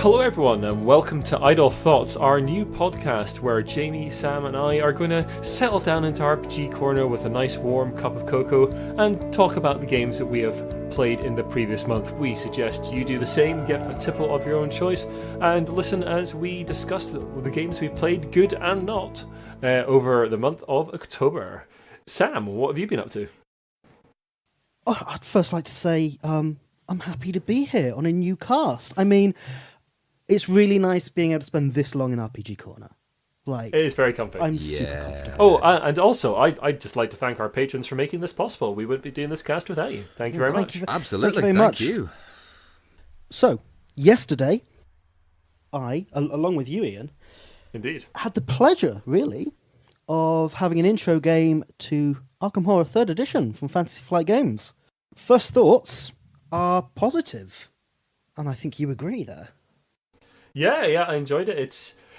Hello everyone and welcome to Idle Thoughts, our new podcast where Jamie, Sam and I are going to settle down into RPG Corner with a nice warm cup of cocoa and talk about the games that we have played in the previous month. We suggest you do the same, get a tipple of your own choice and listen as we discuss the games we've played, good and not, over the month of October. Sam, what have you been up to? Oh, I'd first like to say I'm happy to be here on a new cast. I mean, it's really nice being able to spend this long in RPG Corner. Like, it is very comfy. I'm super comfortable. Oh, and also, I'd just like to thank our patrons for making this possible. We wouldn't be doing this cast without you. Thank you very much. Absolutely, thank you. So, yesterday, I, along with you, Iain, Indeed, had the pleasure, really, of having an intro game to Arkham Horror 3rd Edition from Fantasy Flight Games. First thoughts are positive, and I think you agree there. Yeah, I enjoyed it.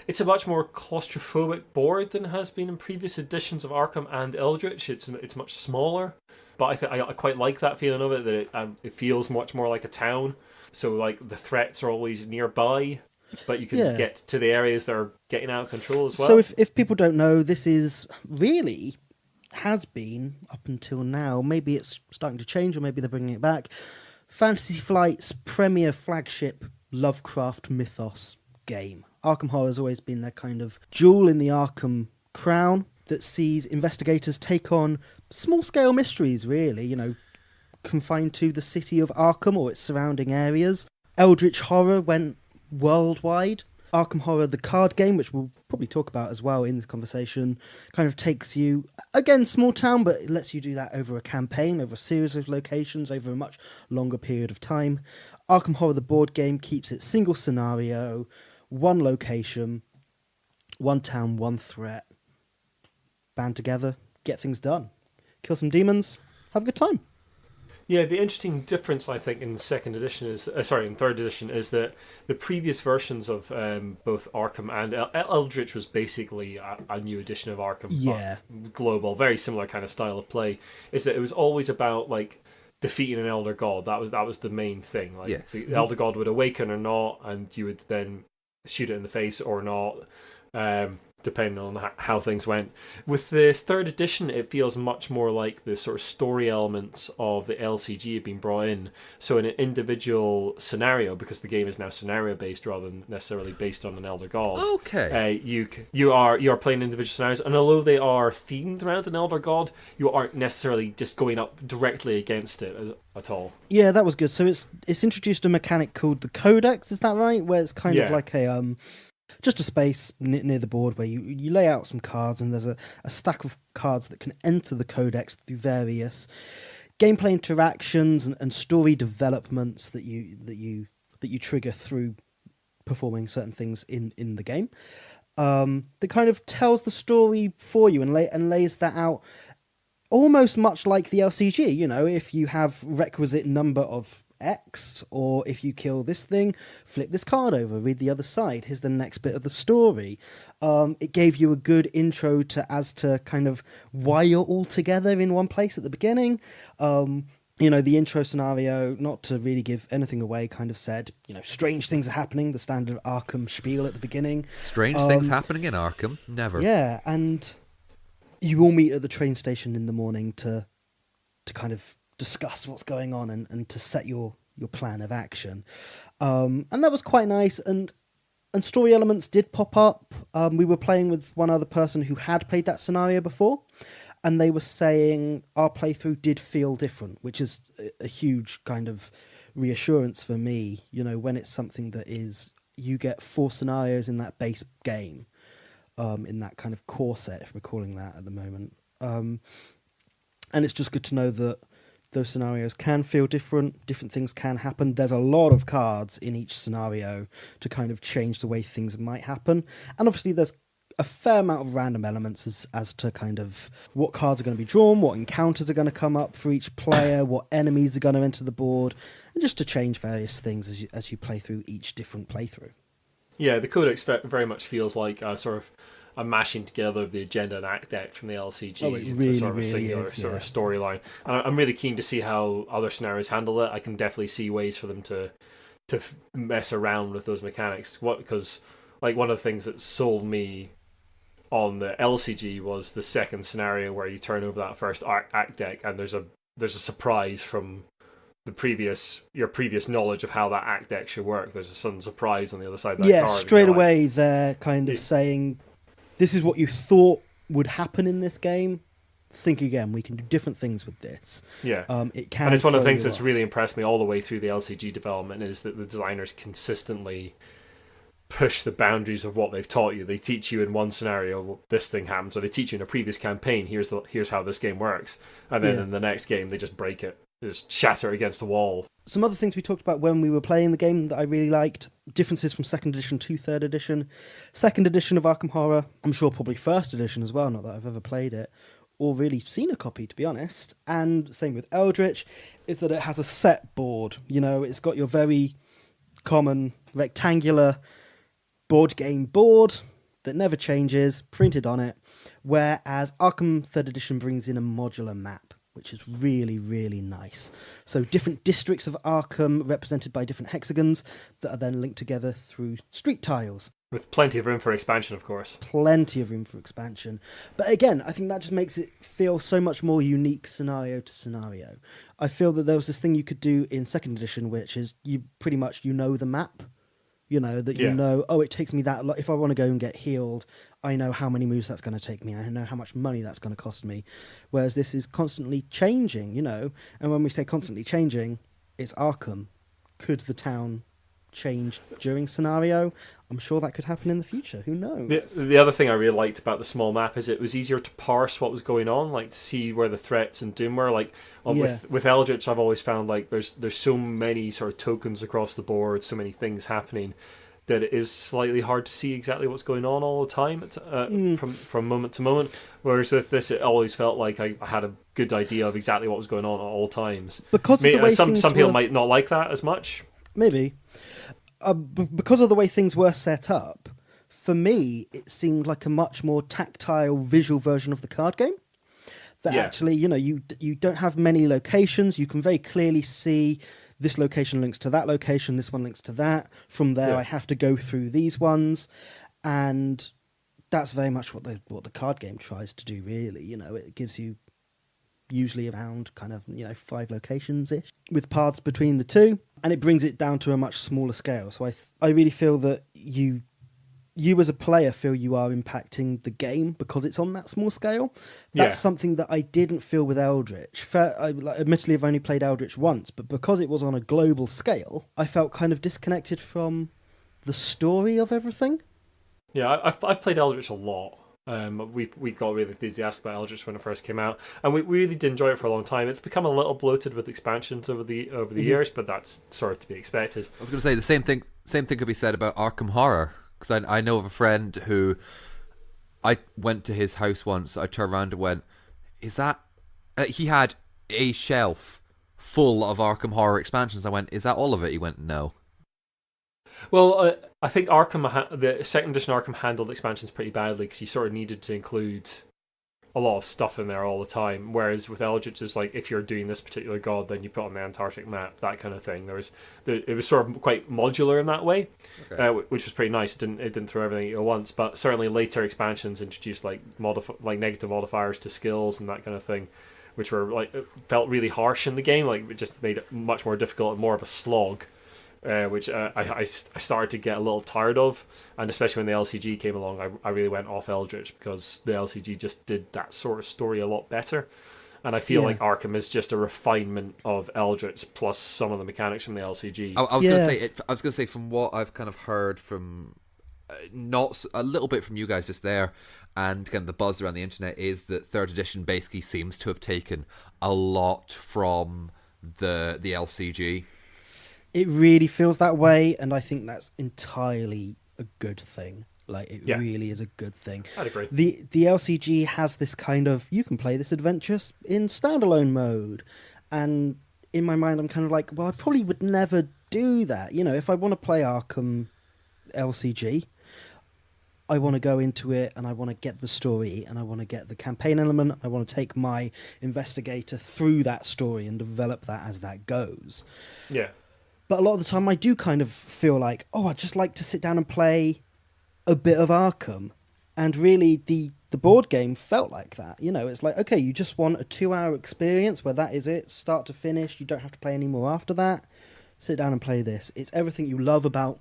It's a much more claustrophobic board than has been in previous editions of Arkham and Eldritch. It's much smaller, but I quite like that feeling of it. That it feels much more like a town. So like the threats are always nearby, but you can get to the areas that are getting out of control as well. So if people don't know, this is really has been up until now. Maybe it's starting to change, or maybe they're bringing it back. Fantasy Flight's premier flagship Lovecraft mythos game. Arkham Horror has always been their kind of jewel in the Arkham crown that sees investigators take on small-scale mysteries, really, confined to the city of Arkham or its surrounding areas. Eldritch Horror went worldwide. Arkham Horror, the card game, which we'll probably talk about as well in this conversation, kind of takes you, again, small town, but it lets you do that over a campaign, over a series of locations, over a much longer period of time. Arkham Horror, the board game, keeps it single scenario, one location, one town, one threat. Band together, get things done. Kill some demons, have a good time. Yeah, the interesting difference I think in second edition is in third edition is that the previous versions of both Arkham and Eldritch was basically a new edition of Arkham. Yeah, global, very similar kind of style of play. Is that it was always about like defeating an elder god. That was the main thing. Like yes. The elder god would awaken or not, and you would then shoot it in the face or not. Depending on how things went. With the third edition, it feels much more like the sort of story elements of the LCG have been brought in. So in an individual scenario, because the game is now scenario based rather than necessarily based on an elder god. Okay. You are playing individual scenarios, and although they are themed around an elder god, you aren't necessarily just going up directly against it at all. Yeah, that was good. So it's introduced a mechanic called the Codex. Is that right? Where it's kind of like a just a space near the board where you lay out some cards, and there's a stack of cards that can enter the Codex through various gameplay interactions and story developments that you trigger through performing certain things in the game. That kind of tells the story for you and lays that out almost much like the LCG. If you have requisite number of X, or if you kill this thing, flip this card over, read the other side, here's the next bit of the story. It gave you a good intro to kind of why you're all together in one place at the beginning. The intro scenario, not to really give anything away, kind of said, strange things are happening, the standard Arkham spiel at the beginning. Strange things happening in Arkham, never. Yeah, and you all meet at the train station in the morning to kind of discuss what's going on and to set your plan of action. And that was quite nice, and story elements did pop up. We were playing with one other person who had played that scenario before, and they were saying our playthrough did feel different, which is a huge kind of reassurance for me, when it's something that is, you get 4 scenarios in that base game, in that kind of core set, if we're calling that at the moment. And it's just good to know that those scenarios can feel different things can happen. There's a lot of cards in each scenario to kind of change the way things might happen. And obviously there's a fair amount of random elements as to kind of what cards are going to be drawn, what encounters are going to come up for each player, what enemies are going to enter the board, and just to change various things as you play through each different playthrough. Yeah, the Codex very much feels like a sort of a mashing together of the agenda and act deck from the LCG into really, sort of a singular sort of storyline. And I'm really keen to see how other scenarios handle it. I can definitely see ways for them to to mess around with those mechanics. Because like one of the things that sold me on the LCG was the second scenario where you turn over that first act deck and there's a surprise from your previous knowledge of how that act deck should work. There's a sudden surprise on the other side of that card. Yeah, straight away they're kind of saying, this is what you thought would happen in this game. Think again, we can do different things with this. Yeah. It can, and it's one of the things that's really impressed me all the way through the LCG development is that the designers consistently push the boundaries of what they've taught you. They teach you in one scenario this thing happens, or they teach you in a previous campaign here's how this game works, and then in the next game they just break it, they just shatter it against the wall. Some other things we talked about when we were playing the game that I really liked, differences from 2nd edition to 3rd edition. 2nd edition of Arkham Horror, I'm sure probably 1st edition as well, not that I've ever played it or really seen a copy, to be honest, and same with Eldritch, is that it has a set board. It's got your very common rectangular board game board that never changes, printed on it, whereas Arkham 3rd edition brings in a modular map, which is really, really nice. So different districts of Arkham represented by different hexagons that are then linked together through street tiles. With plenty of room for expansion, of course. Plenty of room for expansion. But again, I think that just makes it feel so much more unique scenario to scenario. I feel that there was this thing you could do in 2nd edition, which is you pretty much know the map. It takes me that lot. If I want to go and get healed, I know how many moves that's going to take me. I know how much money that's going to cost me. Whereas this is constantly changing, And when we say constantly changing, it's Arkham. Could the town change during scenario? I'm sure that could happen in the future. Who knows? The other thing I really liked about the small map is it was easier to parse what was going on, like to see where the threats and doom were. Like with Eldritch, I've always found like there's so many sort of tokens across the board, so many things happening, that it is slightly hard to see exactly what's going on all the time from moment to moment. Whereas with this, it always felt like I had a good idea of exactly what was going on at all times. Because of the way some people might not like that as much. Maybe. Because of the way things were set up, for me, it seemed like a much more tactile, visual version of the card game. That actually, you don't have many locations. You can very clearly see this location links to that location, this one links to that. From there, I have to go through these ones. And that's very much what the card game tries to do, really. It gives you usually around kind of 5 locations-ish with paths between the two, and it brings it down to a much smaller scale. So I really feel that you as a player feel you are impacting the game because it's on that small scale. That's something that I didn't feel with Eldritch. Admittedly, I've only played Eldritch once, but because it was on a global scale, I felt kind of disconnected from the story of everything. Yeah, I've played Eldritch a lot. We got really enthusiastic about Eldritch when it first came out, and we really did enjoy it for a long time. It's become a little bloated with expansions over the years, but that's sort of to be expected. I was going to say the same thing could be said about Arkham Horror, because I know of a friend who I went to his house once. I turned around and went, "Is that?" He had a shelf full of Arkham Horror expansions. I went, "Is that all of it?" He went, "No." Well, I think the 2nd edition Arkham handled expansions pretty badly because you sort of needed to include a lot of stuff in there all the time. Whereas with Eldritch, it's like if you're doing this particular god, then you put on the Antarctic map, that kind of thing. It was sort of quite modular in that way, which was pretty nice. It didn't throw everything at once, but certainly later expansions introduced like negative modifiers to skills and that kind of thing, which were felt really harsh in the game. Like it just made it much more difficult and more of a slog. Which I started to get a little tired of, and especially when the LCG came along, I really went off Eldritch because the LCG just did that sort of story a lot better, and I feel like Arkham is just a refinement of Eldritch plus some of the mechanics from the LCG. I was going to say from what I've kind of heard from not a little bit from you guys just there, and kind of the buzz around the internet is that 3rd edition basically seems to have taken a lot from the LCG. It really feels that way, and I think that's entirely a good thing. It really is a good thing. I'd agree. The LCG has this kind of, you can play this adventure in standalone mode, and in my mind I'm kind of like, well, I probably would never do that. If I want to play Arkham LCG, I want to go into it and I want to get the story and I want to get the campaign element. I want to take my investigator through that story and develop that as that goes. Yeah. But a lot of the time I do kind of feel like, oh, I'd just like to sit down and play a bit of Arkham. And really, the board game felt like that. You know, it's like, okay, you just want a 2-hour experience where that is it, start to finish. You don't have to play any more after that. Sit down and play this. It's everything you love about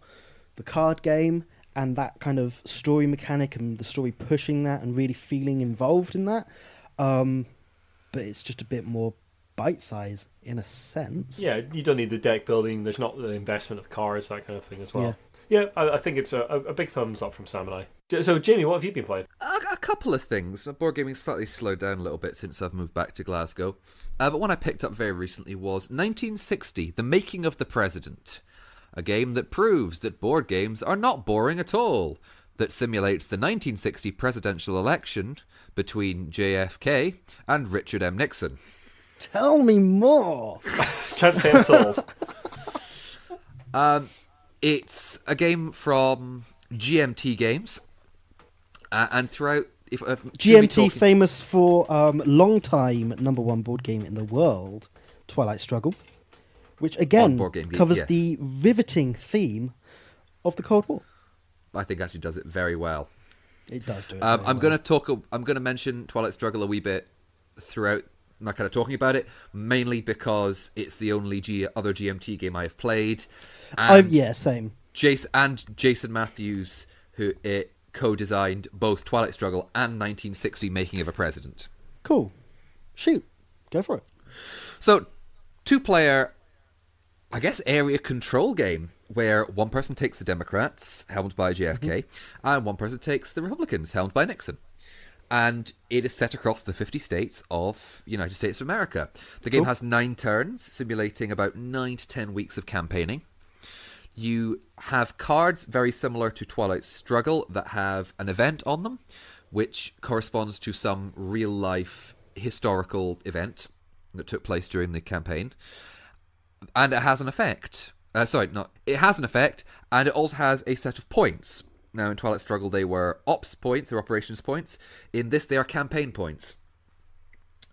the card game and that kind of story mechanic and the story pushing that and really feeling involved in that. But it's just a bit more bite size in a sense. Yeah, you don't need the deck building. There's not the investment of cards, that kind of thing as well. Yeah, I think it's a big thumbs up from Sam and I. So, Jamie, what have you been playing? A couple of things. Board gaming slightly slowed down a little bit since I've moved back to Glasgow. But one I picked up very recently was 1960, The Making of the President. A game that proves that board games are not boring at all. That simulates the 1960 presidential election between JFK and Richard M. Nixon. Tell me more. Can't say I'm sold. It's a game from GMT Games, and throughout... GMT, famous for long-time #1 board game in the world, Twilight Struggle, which again covers the riveting theme of the Cold War. I think actually does it very well. It does do it. I'm going to mention Twilight Struggle a wee bit throughout my kind of talking about it, mainly because it's the only other GMT game I have played. And same. Jason Matthews, who co-designed both Twilight Struggle and 1960 Making of a President. Cool. Shoot. Go for it. So, 2-player, I guess, area control game, where one person takes the Democrats, helmed by JFK, and one person takes the Republicans, helmed by Nixon. And it is set across the 50 states of United States of America. The game has 9 turns, simulating about 9 to 10 weeks of campaigning. You have cards very similar to Twilight Struggle that have an event on them, which corresponds to some real-life historical event that took place during the campaign. And it has an effect. It has an effect, and it also has a set of points. Now, in Twilight Struggle, they were ops points or operations points. In this, they are campaign points.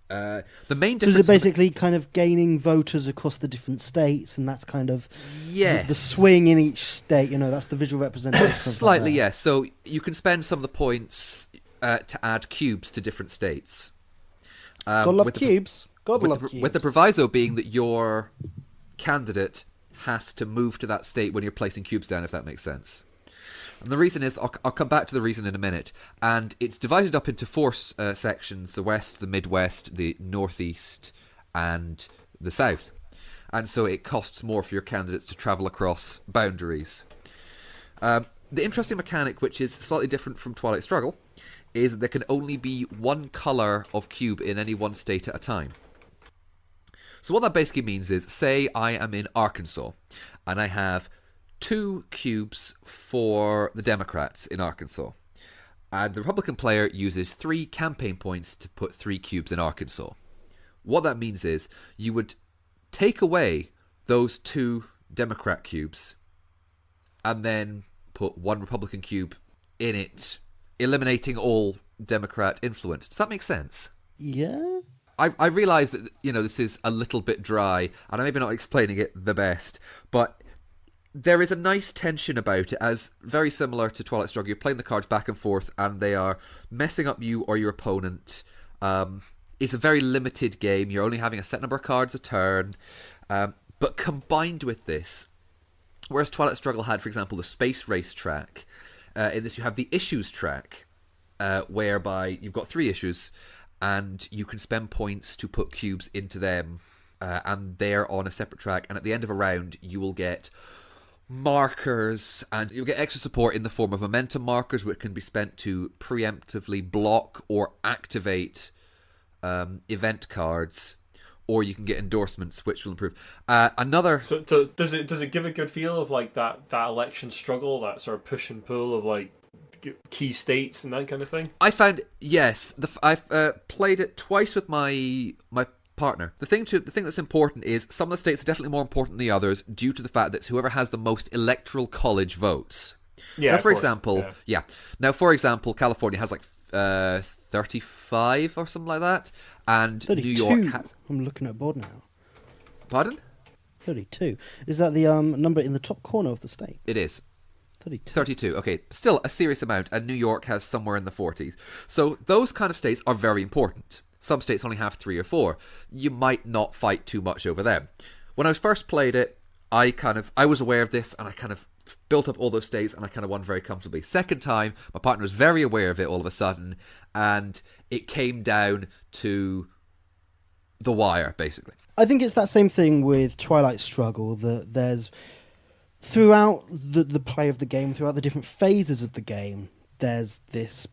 The main difference... So is it basically kind of gaining voters across the different states, and that's kind of the swing in each state, that's the visual representation. Slightly, yes. So you can spend some of the points to add cubes to different states. God love cubes. With the proviso being that your candidate has to move to that state when you're placing cubes down, if that makes sense. And the reason is, I'll come back to the reason in a minute, and it's divided up into 4 sections: the West, the Midwest, the Northeast, and the South. And so it costs more for your candidates to travel across boundaries. The interesting mechanic, which is slightly different from Twilight Struggle, is there can only be one colour of cube in any one state at a time. So what that basically means is, say I am in Arkansas, and I have 2 cubes for the Democrats in Arkansas. And the Republican player uses 3 campaign points to put 3 cubes in Arkansas. What that means is you would take away those 2 Democrat cubes and then put 1 Republican cube in it, eliminating all Democrat influence. Does that make sense? Yeah. I realise that, this is a little bit dry, and I'm maybe not explaining it the best, but there is a nice tension about it, as very similar to Twilight Struggle. You're playing the cards back and forth, and they are messing up you or your opponent. It's a very limited game. You're only having a set number of cards a turn. But combined with this, whereas Twilight Struggle had, for example, the space race track, in this you have the issues track, whereby you've got 3 issues, and you can spend points to put cubes into them, and they're on a separate track. And at the end of a round, you will get markers, and you'll get extra support in the form of momentum markers, which can be spent to preemptively block or activate event cards, or you can get endorsements, which will improve. So does it give a good feel of like that election struggle, that sort of push and pull of like key states and that kind of thing? I found, yes, I've played it twice with my partner. The thing that's important is some of the states are definitely more important than the others due to the fact that it's whoever has the most electoral college votes. Yeah. Now, for example, California has like 35 or something like that, and 32. New York has... I'm looking at a board now. Pardon? 32. Is that the number in the top corner of the state? It is. 32. 32. Okay, still a serious amount, and New York has somewhere in the 40s. So those kind of states are very important. Some states only have 3 or 4. You might not fight too much over them. When I first played it, I was aware of this, and I kind of built up all those states, and I kind of won very comfortably. Second time, my partner was very aware of it all of a sudden, and it came down to the wire, basically. I think it's that same thing with Twilight Struggle, that there's, throughout the play of the game, throughout the different phases of the game, there's this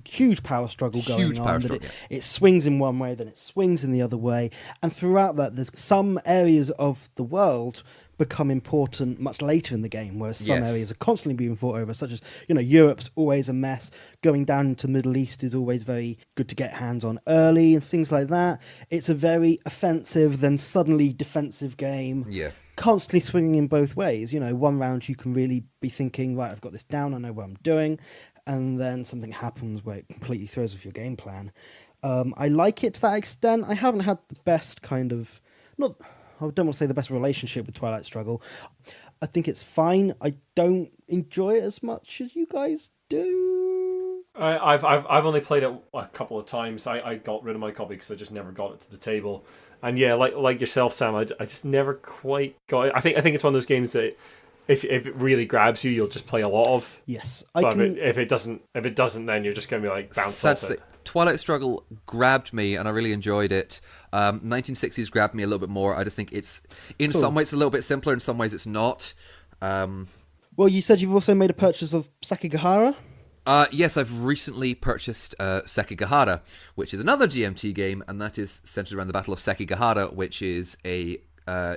huge power struggle going on. It swings in one way, then it swings in the other way. And throughout that, there's some areas of the world become important much later in the game, whereas some areas are constantly being fought over, such as, Europe's always a mess. Going down into the Middle East is always very good to get hands on early and things like that. It's a very offensive, then suddenly defensive game. Yeah. Constantly swinging in both ways. One round you can really be thinking, right, I've got this down, I know what I'm doing. And then something happens where it completely throws off your game plan. I like it to that extent. I haven't had the best I don't want to say the best relationship with Twilight Struggle. I think it's fine. I don't enjoy it as much as you guys do. I've only played it a couple of times. I got rid of my copy because I just never got it to the table. And yeah, like yourself, Sam, I just never quite got it. I think it's one of those games that if it really grabs you, you'll just play a lot of. Yes, if it doesn't, then you're just going to be like bounce off it. Twilight Struggle grabbed me, and I really enjoyed it. 1960s grabbed me a little bit more. I just think it's, in some ways, a little bit simpler. In some ways, it's not. Well, you said you've also made a purchase of Sekigahara? Yes, I've recently purchased Sekigahara, which is another GMT game, and that is centered around the Battle of Sekigahara, which is a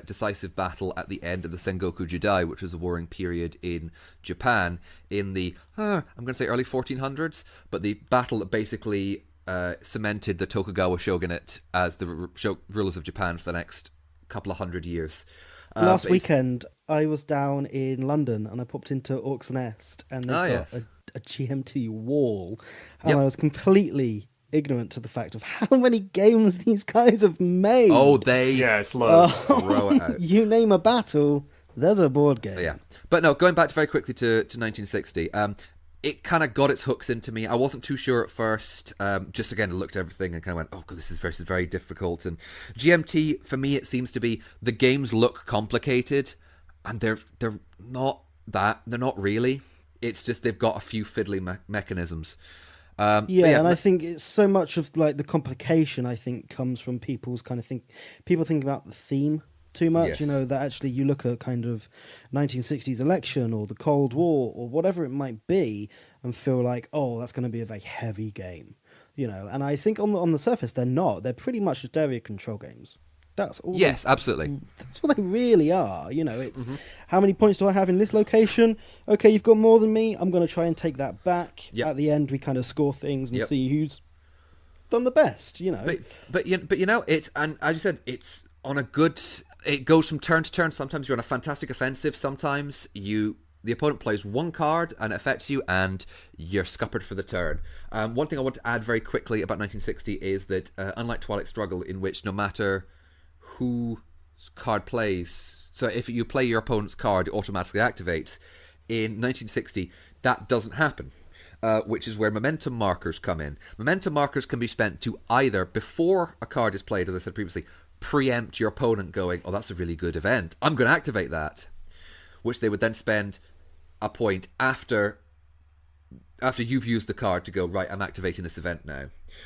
decisive battle at the end of the Sengoku Jidai, which was a warring period in Japan in the, I'm going to say early 1400s, but the battle that basically cemented the Tokugawa shogunate as the rulers of Japan for the next couple of hundred years. Last weekend, I was down in London, and I popped into Orcs Nest, and they've got a GMT wall, and I was completely ignorant to the fact of how many games these guys have made. It's loads. Throw it out. You name a battle, there's a board game. Yeah, but no, going back very quickly to 1960, it kind of got its hooks into me. I wasn't too sure at first. Just again, I looked at everything and kind of went, "Oh god, this is very difficult." And GMT for me, it seems to be the games look complicated, and they're not that. They're not really. It's just they've got a few fiddly mechanisms. And I think it's so much of like the complication, I think, comes from people's kind of people think about the theme too much. Yes. That actually you look at kind of 1960s election or the Cold War or whatever it might be and feel like, oh, that's going to be a very heavy game. And I think on the surface they're not. They're pretty much just area control games. That's all. Yes, absolutely. That's what they really are. It's how many points do I have in this location? Okay, you've got more than me. I'm going to try and take that back. Yep. At the end, we kind of score things and see who's done the best. But it's, and as you said, it's on a good. It goes from turn to turn. Sometimes you're on a fantastic offensive. Sometimes the opponent plays one card and it affects you, and you're scuppered for the turn. One thing I want to add very quickly about 1960 is that unlike Twilight Struggle, in which no matter who card plays, so if you play your opponent's card, it automatically activates. In 1960, that doesn't happen, which is where momentum markers come in. Momentum markers can be spent to either, before a card is played, as I said previously, preempt your opponent going, oh, that's a really good event, I'm going to activate that, which they would then spend a point after you've used the card to go, right, I'm activating this event now,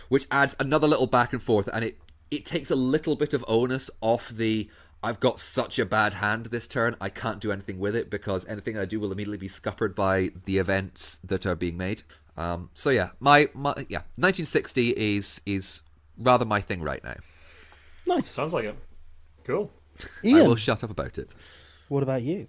which adds another little back and forth, and it takes a little bit of onus off the, I've got such a bad hand this turn, I can't do anything with it, because anything I do will immediately be scuppered by the events that are being made. So yeah, my 1960 is rather my thing right now. Nice. Sounds like it. Cool. Ian, I will shut up about it. what about you?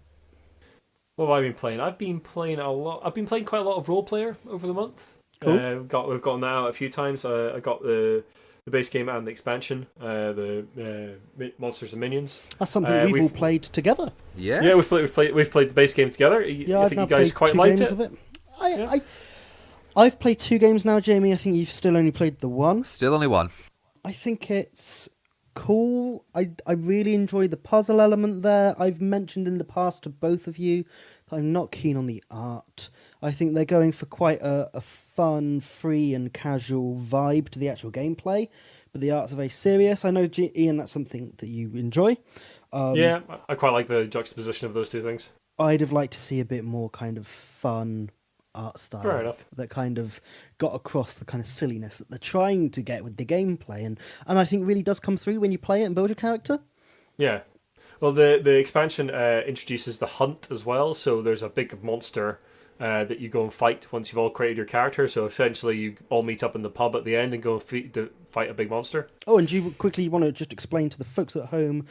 What have I been playing? I've been playing a lot. I've been playing quite a lot of role player over the month. Cool. We've gotten that out a few times. I got the base game and the expansion, the Monsters and Minions. That's something we've all played together. Yes. Yeah, we've played the base game together. Yeah, I I've think now you guys played quite 2 liked games it. of it. I've played 2 games now, Jamie. I think you've still only played the one. Still only one. I think it's cool. I really enjoy the puzzle element there. I've mentioned in the past to both of you that I'm not keen on the art. I think they're going for quite a fun, free and casual vibe to the actual gameplay, but the art's are very serious. I know, Ian, that's something that you enjoy. Yeah, I quite like the juxtaposition of those two things. I'd have liked to see a bit more kind of fun art style. Fair enough. That kind of got across the kind of silliness that they're trying to get with the gameplay, and I think really does come through when you play it and build your character. Yeah. Well, the expansion introduces the hunt as well, so there's a big monster that you go and fight once you've all created your character. So essentially you all meet up in the pub at the end and go fight a big monster. Oh, and do you quickly want to just explain to the folks at home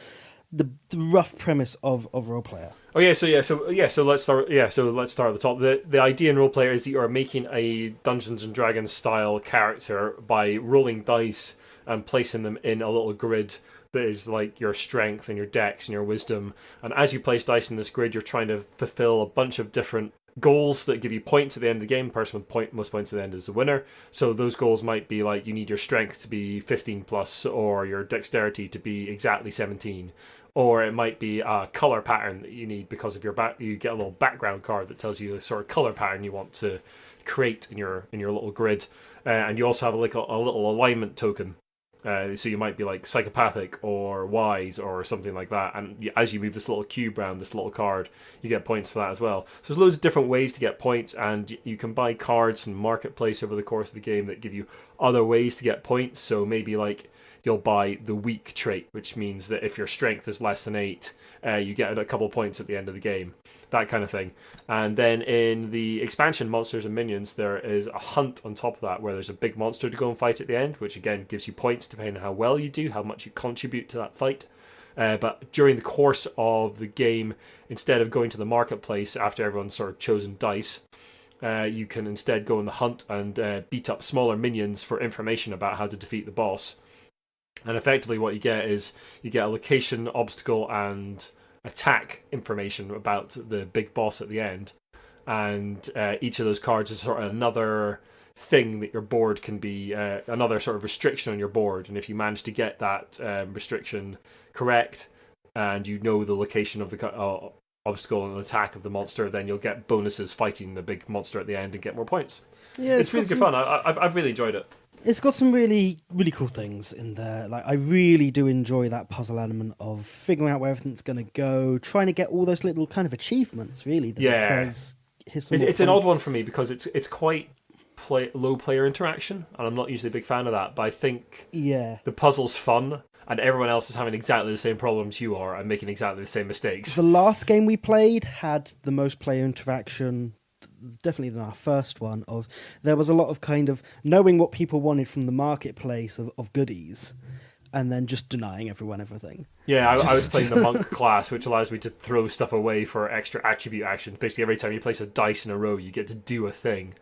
the rough premise of Role Player? Oh yeah, so let's start at the top. The idea in Role Player is that you are making a Dungeons and Dragons style character by rolling dice and placing them in a little grid that is like your strength and your dex and your wisdom. And as you place dice in this grid, you're trying to fulfill a bunch of different goals that give you points at the end of the game. Person with most points at the end is the winner. So those goals might be like you need your strength to be 15 plus, or your dexterity to be exactly 17. Or it might be a color pattern that you need because of your you get a little background card that tells you the sort of color pattern you want to create in your little grid. And you also have a little alignment token. So you might be like psychopathic or wise or something like that. And as you move this little cube around this little card, you get points for that as well. So there's loads of different ways to get points, and you can buy cards from Marketplace over the course of the game that give you other ways to get points. So maybe like you'll buy the weak trait, which means that if your strength is less than 8, you get a couple points at the end of the game. That kind of thing. And then in the expansion Monsters and Minions, there is a hunt on top of that where there's a big monster to go and fight at the end, which again gives you points depending on how well you do, how much you contribute to that fight. But during the course of the game, instead of going to the marketplace after everyone's sort of chosen dice, you can instead go on the hunt and beat up smaller minions for information about how to defeat the boss. And effectively what you get is you get a location, obstacle, and attack information about the big boss at the end. And each of those cards is sort of another thing that your board can be, another sort of restriction on your board. And if you manage to get that restriction correct, and you know the location of the obstacle and attack of the monster, then you'll get bonuses fighting the big monster at the end and get more points. Yeah, it's really good fun. I've really enjoyed it. It's got some really, really cool things in there. Like, I really do enjoy that puzzle element of figuring out where everything's going to go, trying to get all those little kind of achievements, really, that it says... It's an odd one for me because it's quite low player interaction, and I'm not usually a big fan of that, but I think the puzzle's fun, and everyone else is having exactly the same problems you are and making exactly the same mistakes. The last game we played had the most player interaction, definitely than our first one. There was a lot of kind of knowing what people wanted from the marketplace of goodies, and then just denying everyone everything. Yeah, I was playing the monk class, which allows me to throw stuff away for extra attribute action. Basically, every time you place a dice in a row, you get to do a thing,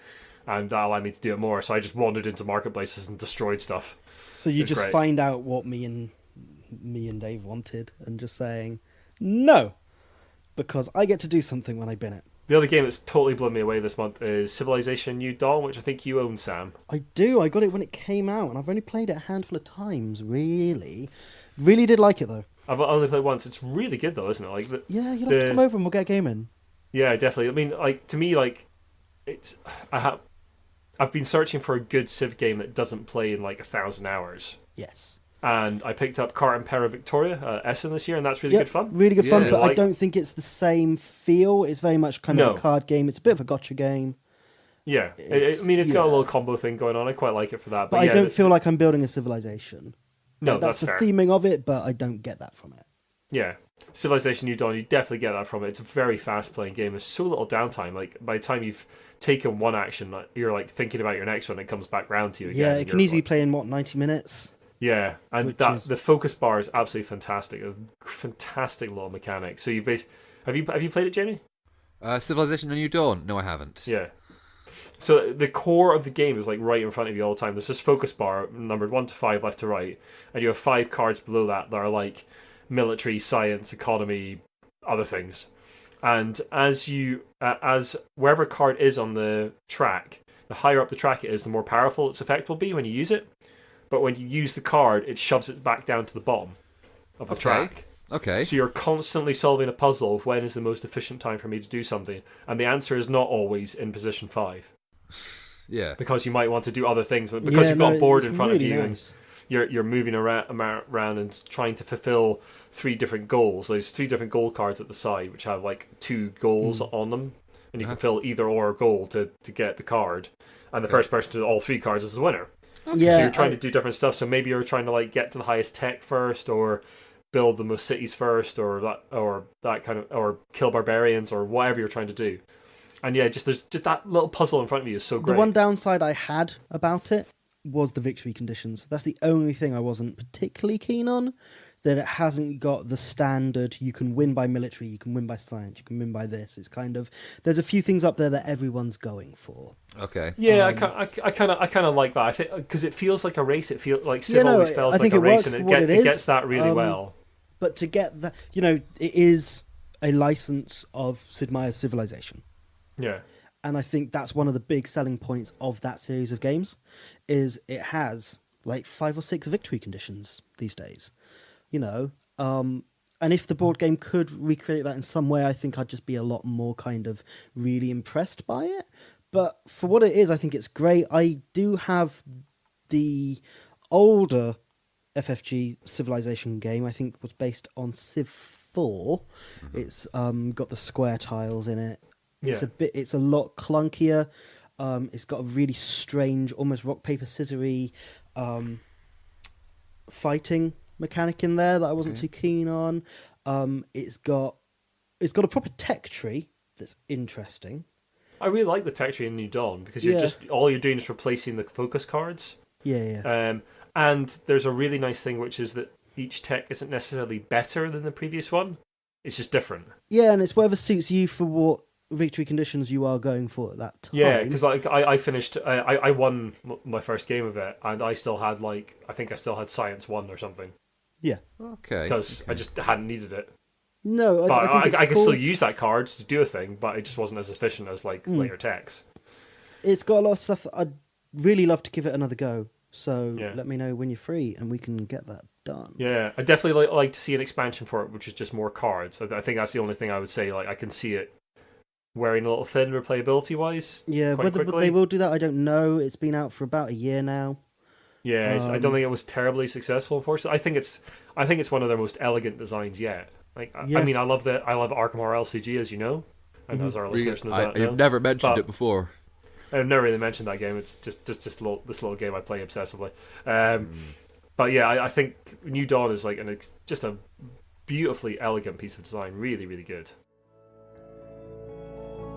and that allowed me to do it more. So I just wandered into marketplaces and destroyed stuff. So you just find out what me and Dave wanted, and just saying no, because I get to do something when I bin it. The other game that's totally blown me away this month is Civilization New Dawn, which I think you own, Sam. I do. I got it when it came out, and I've only played it a handful of times, really. Really did like it, though. I've only played once. It's really good, though, isn't it? Yeah, you'll have to come over and we'll get a game in. Yeah, definitely. I mean, to me, I've been searching for a good Civ game that doesn't play in 1,000 hours. Yes. And I picked up Car Impera Victoria, Essen this year, and that's really good fun. Really good fun, but I don't think it's the same feel. It's very much kind of a card game. It's a bit of a gotcha game. Yeah. It's got a little combo thing going on. I quite like it for that. But I don't feel like I'm building a civilization. No, that's the fair. theming of it, but I don't get that from it. Yeah. Civilization New Dawn, you definitely get that from it. It's a very fast-playing game. There's so little downtime. By the time you've taken one action, you're thinking about your next one, and it comes back round to you again. Yeah, it can easily play in, 90 minutes? Yeah, and the focus bar is absolutely fantastic. A fantastic little mechanic. So have you played it, Jamie? Civilization: A New Dawn? No, I haven't. Yeah. So the core of the game is right in front of you all the time. There's this focus bar numbered 1 to 5 left to right, and you have 5 cards below that are military, science, economy, other things. And as wherever card is on the track, the higher up the track it is, the more powerful its effect will be when you use it. but when you use the card, it shoves it back down to the bottom of the track. Okay. So you're constantly solving a puzzle of when is the most efficient time for me to do something, and the answer is not always in position 5. Yeah. Because you might want to do other things, because you've got a board in front really of you. nice. And you're moving around and trying to fulfill 3 different goals. There's 3 different goal cards at the side, which have like 2 goals on them, and you can fill either or goal to get the card. And the first person to do all 3 cards is the winner. Yeah, So you're trying to do different stuff. So maybe you're trying to like get to the highest tech first, or build the most cities first, or that kind of, or kill barbarians, or whatever you're trying to do. And yeah, just that little puzzle in front of you is so great. The one downside I had about it was the victory conditions. That's the only thing I wasn't particularly keen on. That it hasn't got the standard, you can win by military, you can win by science, you can win by this. It's kind of, there's a few things up there that everyone's going for. Okay. Yeah, I kind of like that. I think because it feels like a race. It feels like Civ always feels like a race, and it gets that really well. But to get that, it is a license of Sid Meier's Civilization. Yeah. And I think that's one of the big selling points of that series of games, is it has like 5 or 6 victory conditions these days. And if the board game could recreate that in some way, I think I'd just be a lot more kind of really impressed by it. But for what it is, I think it's great. I do have the older FFG Civilization game, I think was based on Civ 4. It's got the square tiles in it. It's a lot clunkier. It's got a really strange, almost rock paper scissory fighting mechanic in there that I wasn't too keen on. It's got a proper tech tree that's interesting. I really like the tech tree in New Dawn, because all you're doing is replacing the focus cards. Yeah. And there's a really nice thing, which is that each tech isn't necessarily better than the previous one. It's just different. Yeah, and it's whatever suits you for what victory conditions you are going for at that time. Yeah, because I finished, I won my first game of it, and I still had I think I still had Science 1 or something. Yeah. Okay. Because I just hadn't needed it. No, but I think I could still use that card to do a thing, but it just wasn't as efficient as later techs. It's got a lot of stuff. I'd really love to give it another go. So let me know when you're free, and we can get that done. Yeah, I definitely like to see an expansion for it, which is just more cards. I think that's the only thing I would say. I can see it wearing a little thin replayability wise. Yeah, whether they will do that, I don't know. It's been out for about a year now. Yeah, I don't think it was terribly successful. Unfortunately, I think it's one of their most elegant designs yet. I mean, I love Arkham Horror LCG, as you know, and as our listeners know. I've never mentioned it before. I've never really mentioned that game. It's just this little game I play obsessively. But yeah, I think New Dawn is just a beautifully elegant piece of design. Really, really good.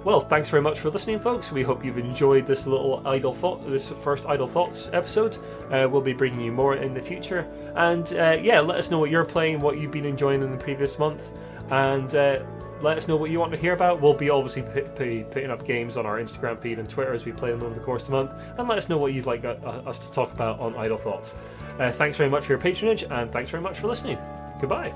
Well, thanks very much for listening, folks. We hope you've enjoyed this this first Idle Thoughts episode. We'll be bringing you more in the future. And let us know what you're playing, what you've been enjoying in the previous month, and let us know what you want to hear about. We'll be obviously putting up games on our Instagram feed and Twitter as we play them over the course of the month, and let us know what you'd like us to talk about on Idle Thoughts. Thanks very much for your patronage, and thanks very much for listening. Goodbye.